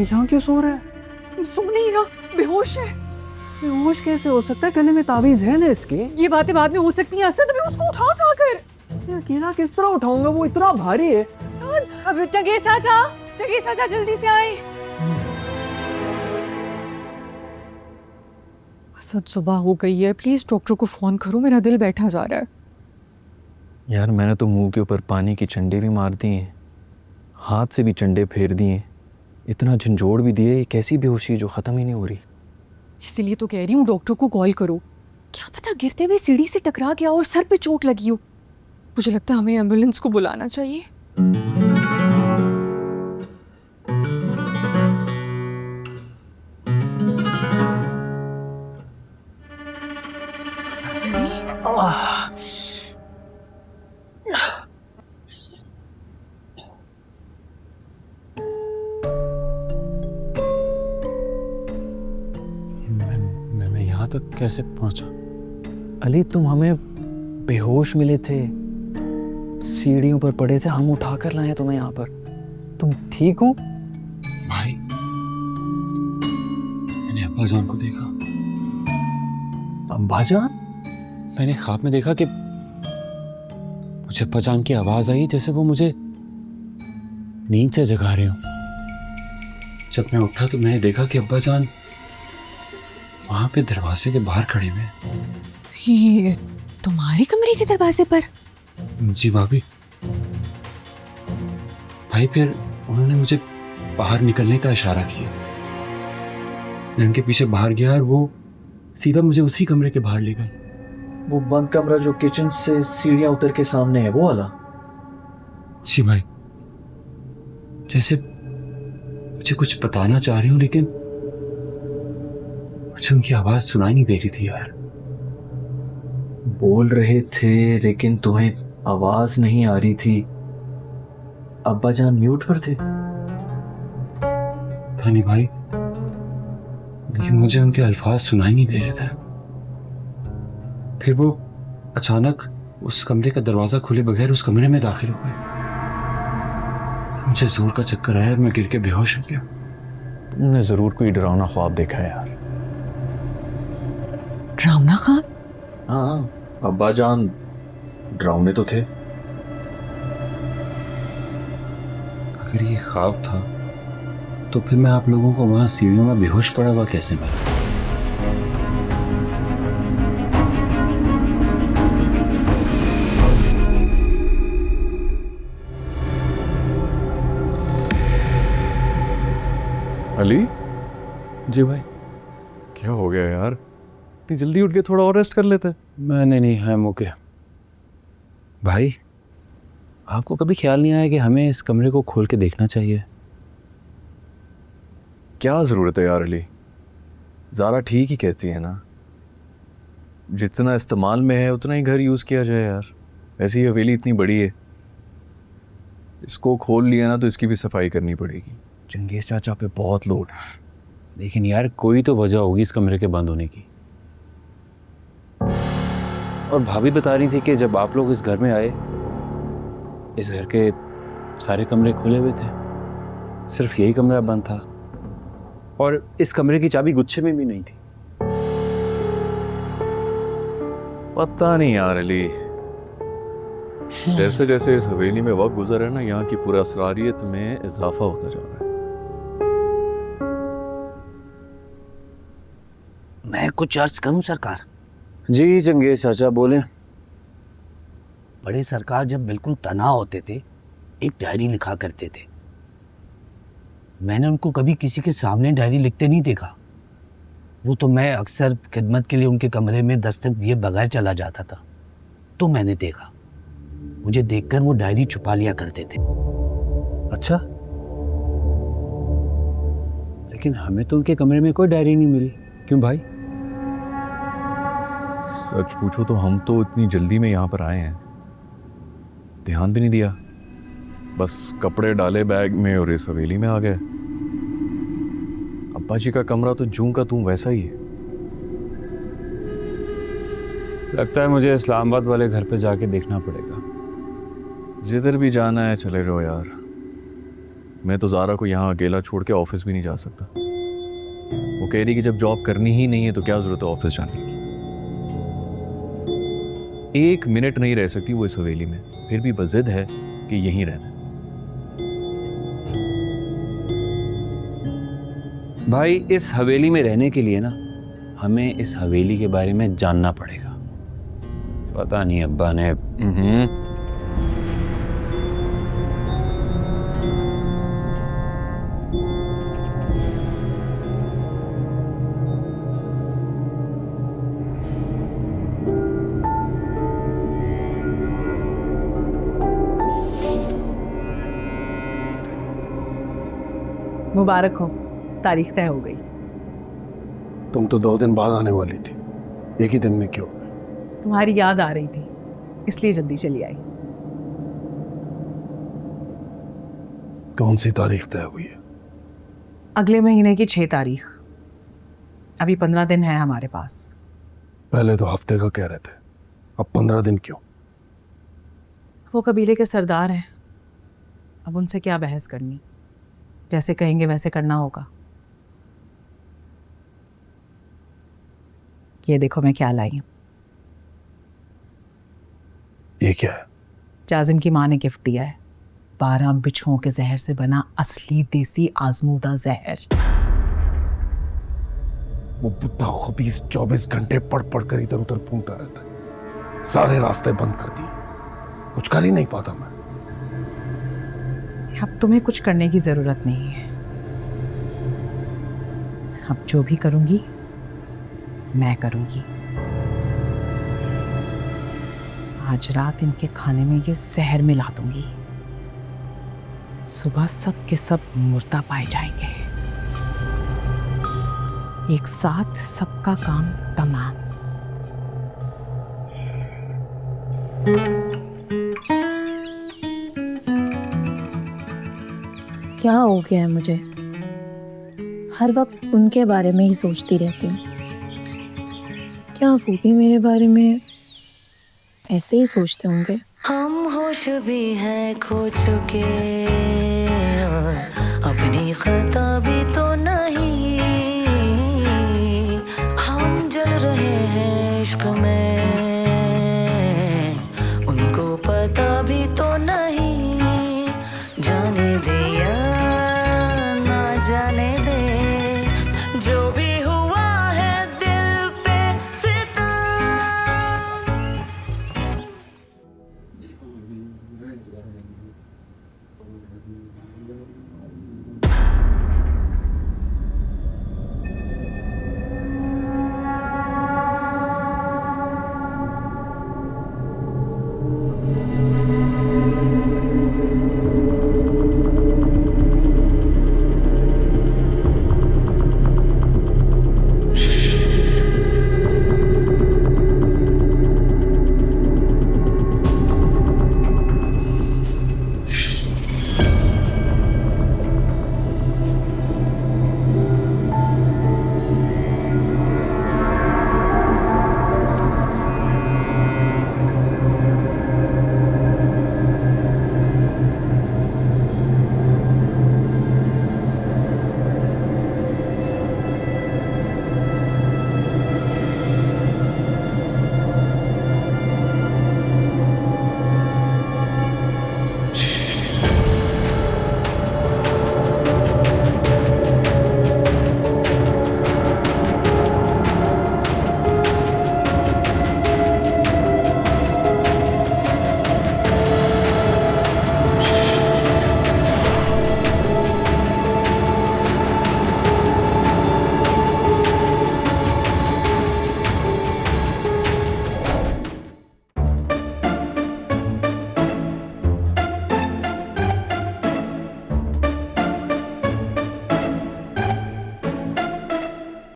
यहाँ क्यों सो रहा है? सो नहीं रहा, बेहोश है। बेहोश कैसे हो सकता है? गले में ताबीज है ना इसके। ये बातें बाद में हो सकती हैं असद, अभी उसको उठाओ जाकर। अकेला किस तरह उठाऊंगा, वो इतना भारी है। असद, अब टंगेज चाचा जल्दी से आए। असद सुबह हो गई है, प्लीज डॉक्टर को फोन करो, मेरा दिल बैठा जा रहा है। यार मैंने तो मुंह के ऊपर पानी की चंडे भी मार दिए हैं, हाथ से भी चंडे फेर दिए, इतना झंझोड़ भी दिए। ये कैसी बेहोशी जो ख़त्म ही नहीं हो रही। इसीलिए तो कह रही हूँ डॉक्टर को कॉल करो। क्या पता गिरते हुए सीढ़ी से टकरा गया और सर पे चोट लगी हो। मुझे लगता है हमें एम्बुलेंस को बुलाना चाहिए। मैं यहाँ तक कैसे पहुँचा? अली तुम हमें बेहोश मिले थे, सीढ़ियों पर पड़े थे, हम उठा कर लाए तुम्हें यहाँ पर। तुम ठीक हो? भाई मैंने अब्बा जान को देखा। अब्बा जान? मैंने ख्वाब में देखा कि मुझे अब्बा जान की आवाज आई, जैसे वो मुझे नींद से जगा रहे हो। जब मैं उठा तो मैंने देखा कि अब्बा जान वहां पे दरवाजे के बाहर खड़े हुए हैं। ये तुम्हारे कमरे के दरवाजे पर? जी भाभी। भाई फिर उन्होंने मुझे बाहर निकलने का इशारा किया। मैं उनके पीछे बाहर गया और वो सीधा मुझे उसी कमरे के बाहर ले गए। वो बंद कमरा जो किचन से सीढ़ियां उतर के सामने है, वो वाला? जी भाई। जैसे मुझे कुछ बताना चाह रही हूँ, लेकिन मुझे उनकी आवाज सुनाई नहीं दे रही थी यार। बोल रहे थे लेकिन तुम्हें आवाज नहीं आ रही थी। अब्बा जान म्यूट पर थे? था नहीं भाई, लेकिन मुझे उनके अल्फाज सुनाई नहीं दे रहे थे। फिर वो अचानक उस कमरे का दरवाजा खुले बगैर उस कमरे में दाखिल हो गए। मुझे जोर का चक्कर आया और मैं गिर के बेहोश हो गया। तुमने जरूर कोई डरावना ख्वाब देखा है यार। ड्रामना ख्वाब? हाँ, अब्बा जान डरावने तो थे। अगर ये ख्वाब था तो फिर मैं आप लोगों को वहां सीढ़ियों में बेहोश पड़ा हुआ कैसे मिला? अली जी भाई, क्या हो गया यार? इतनी जल्दी उठ के थोड़ा और रेस्ट कर लेते। मैंने नहीं है मौके। भाई आपको कभी ख्याल नहीं आया कि हमें इस कमरे को खोल के देखना चाहिए? क्या ज़रूरत है यार अली, ज़ारा ठीक ही कहती है ना, जितना इस्तेमाल में है उतना ही घर यूज़ किया जाए यार। ऐसी ही हवेली इतनी बड़ी है, इसको खोल लिया ना तो इसकी भी सफाई करनी पड़ेगी। चंगेज चाचा पे बहुत लोड है। लेकिन यार कोई तो वजह होगी इस कमरे के बंद होने की। और भाभी बता रही थी कि जब आप लोग इस घर में आए, इस घर के सारे कमरे खुले हुए थे, सिर्फ यही कमरा बंद था और इस कमरे की चाबी गुच्छे में भी नहीं थी। पता नहीं यार अली, जैसे जैसे इस हवेली में वक्त गुजर है ना, यहाँ की पूरा असरारियत में इजाफा होता जा रहा है। मैं कुछ अर्ज करूं सरकार? जी चंगेज चाचा बोले। बड़े सरकार जब बिल्कुल तनाव होते थे एक डायरी लिखा करते थे। मैंने उनको कभी किसी के सामने डायरी लिखते नहीं देखा। वो तो मैं अक्सर खिदमत के लिए उनके कमरे में दस्तक दिए बगैर चला जाता था, तो मैंने देखा। मुझे देखकर वो डायरी छुपा लिया करते थे। अच्छा, लेकिन हमें तो उनके कमरे में कोई डायरी नहीं मिली। क्यों भाई? सच पूछो तो हम तो इतनी जल्दी में यहाँ पर आए हैं, ध्यान भी नहीं दिया, बस कपड़े डाले बैग में और इस हवेली में आ गए। अब्बा जी का कमरा तो जूं का तूं वैसा ही है। लगता है मुझे इस्लामाबाद वाले घर पे जाके देखना पड़ेगा। जिधर भी जाना है चले जाओ यार, मैं तो ज़ारा को यहाँ अकेला छोड़ के ऑफिस भी नहीं जा सकता। वो कह रही कि जब जॉब करनी ही नहीं है तो क्या ज़रूरत है ऑफिस जाने की। 1 मिनट नहीं रह सकती वो इस हवेली में, फिर भी बज़िद है कि यहीं रहना है। भाई इस हवेली में रहने के लिए ना हमें इस हवेली के बारे में जानना पड़ेगा। पता नहीं अब्बा ने मुबारक हो, तारीख तय हो गई। तुम तो 2 दिन बाद आने वाली थी, एक ही दिन में क्यों? तुम्हारी याद आ रही थी इसलिए जल्दी चली आई। कौन सी तारीख तय हुई है? अगले महीने की 6 तारीख। अभी 15 दिन है हमारे पास। पहले तो हफ्ते का कह रहे थे, अब 15 दिन क्यों? वो कबीले के सरदार हैं, अब उनसे क्या बहस करनी, जैसे कहेंगे वैसे करना होगा। ये देखो मैं क्या लाई हूँ। ये क्या है? जाजिम की माँ ने गिफ्ट दिया है, 12 बिच्छुओं के जहर से बना असली देसी आजमूदा जहर। वो बुद्धा खबीस 24 घंटे पढ़ पढ़ कर इधर उधर घूमता रहता है, सारे रास्ते बंद कर दिए, कुछ कर ही नहीं पाता मैं। अब तुम्हें कुछ करने की जरूरत नहीं है। अब जो भी करूंगी मैं करूंगी। आज रात इनके खाने में ये जहर मिला दूंगी, सुबह सब के सब मुर्दा पाए जाएंगे। एक साथ सबका काम तमाम। क्या हो गया है मुझे? हर वक्त उनके बारे में ही सोचती रहती हूँ। क्या वो भी मेरे बारे में ऐसे ही सोचते होंगे? हम होश भी हैं खो चुके, अपनी खता भी